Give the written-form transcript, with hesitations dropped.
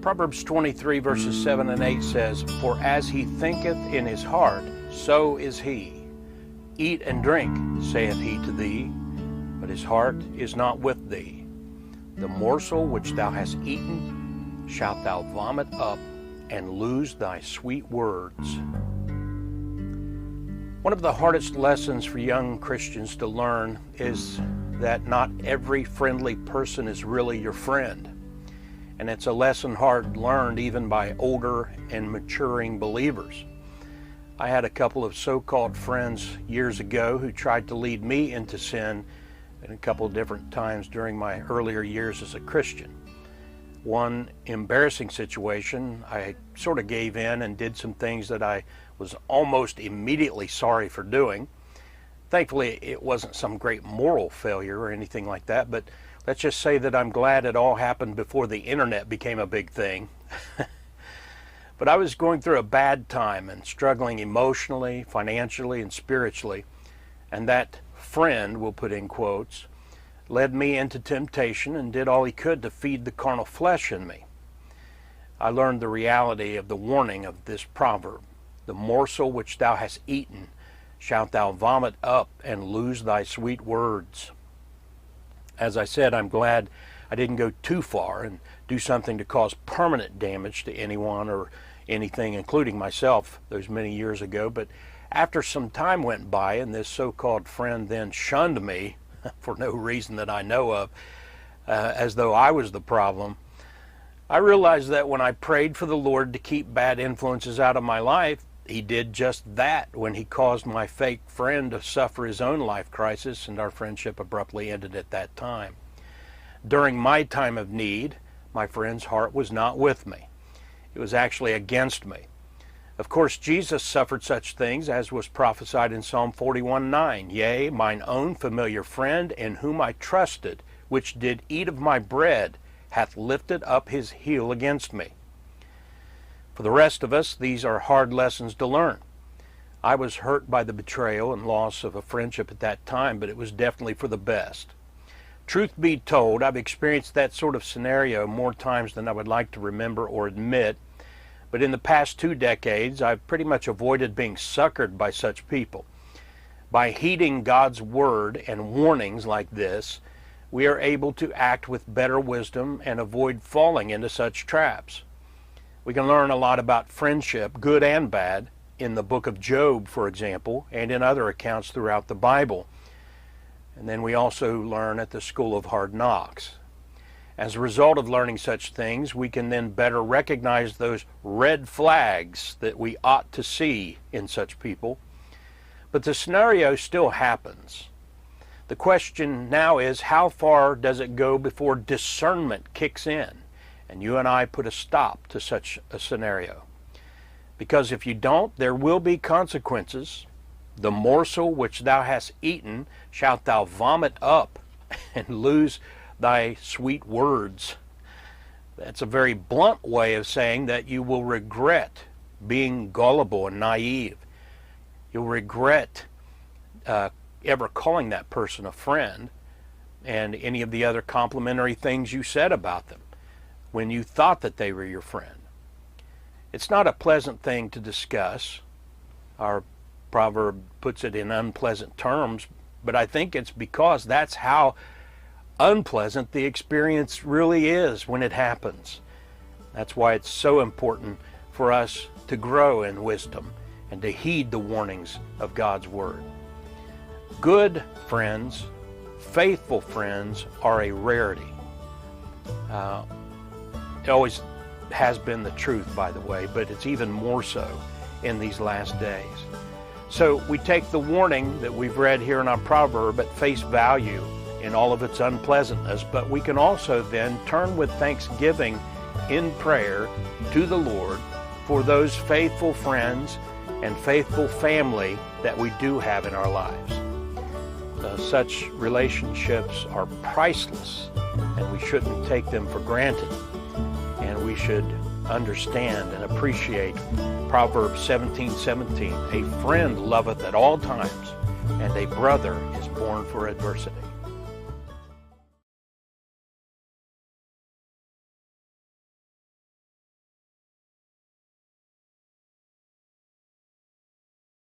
Proverbs 23 verses 7 and 8 says, "For as he thinketh in his heart, so is he. Eat and drink, saith he to thee, but his heart is not with thee. The morsel which thou hast eaten shalt thou vomit up, and lose thy sweet words." One of the hardest lessons for young Christians to learn is that not every friendly person is really your friend. And it's a lesson hard learned even by older and maturing believers. I had a couple of so-called friends years ago who tried to lead me into sin in a couple of different times during my earlier years as a Christian. One embarrassing situation, I sort of gave in and did some things that I was almost immediately sorry for doing. Thankfully, it wasn't some great moral failure or anything like that, but let's just say that I'm glad it all happened before the internet became a big thing. But I was going through a bad time and struggling emotionally, financially, and spiritually, and that friend, we'll put in quotes, led me into temptation and did all he could to feed the carnal flesh in me. I learned the reality of the warning of this proverb: "The morsel which thou hast eaten shalt thou vomit up, and lose thy sweet words." As I said, I'm glad I didn't go too far and do something to cause permanent damage to anyone or anything, including myself, those many years ago. But after some time went by and this so-called friend then shunned me for no reason that I know of, as though I was the problem, I realized that when I prayed for the Lord to keep bad influences out of my life, He did just that when He caused my fake friend to suffer his own life crisis, and our friendship abruptly ended at that time. During my time of need, my friend's heart was not with me. It was actually against me. Of course, Jesus suffered such things as was prophesied in Psalm 41:9. "Yea, mine own familiar friend, in whom I trusted, which did eat of my bread, hath lifted up his heel against me." For the rest of us, these are hard lessons to learn. I was hurt by the betrayal and loss of a friendship at that time, but it was definitely for the best. Truth be told, I've experienced that sort of scenario more times than I would like to remember or admit, but in the past 2 decades, I've pretty much avoided being suckered by such people. By heeding God's word and warnings like this, we are able to act with better wisdom and avoid falling into such traps. We can learn a lot about friendship, good and bad, in the book of Job, for example, and in other accounts throughout the Bible. And then we also learn at the School of Hard Knocks. As a result of learning such things, we can then better recognize those red flags that we ought to see in such people. But the scenario still happens. The question now is, how far does it go before discernment kicks in and you and I put a stop to such a scenario? Because if you don't, there will be consequences. "The morsel which thou hast eaten shalt thou vomit up, and lose thy sweet words." That's a very blunt way of saying that you will regret being gullible and naive. You'll regret ever calling that person a friend and any of the other complimentary things you said about them when you thought that they were your friend. It's not a pleasant thing to discuss. Our proverb puts it in unpleasant terms, but I think it's because that's how unpleasant the experience really is when it happens. That's why it's so important for us to grow in wisdom and to heed the warnings of God's Word. Good friends, faithful friends, are a rarity. It always has been the truth, by the way, but it's even more so in these last days. So we take the warning that we've read here in our proverb at face value in all of its unpleasantness, but we can also then turn with thanksgiving in prayer to the Lord for those faithful friends and faithful family that we do have in our lives. Such relationships are priceless, and we shouldn't take them for granted. And we should understand and appreciate Proverbs 17:17. "A friend loveth at all times, and a brother is born for adversity."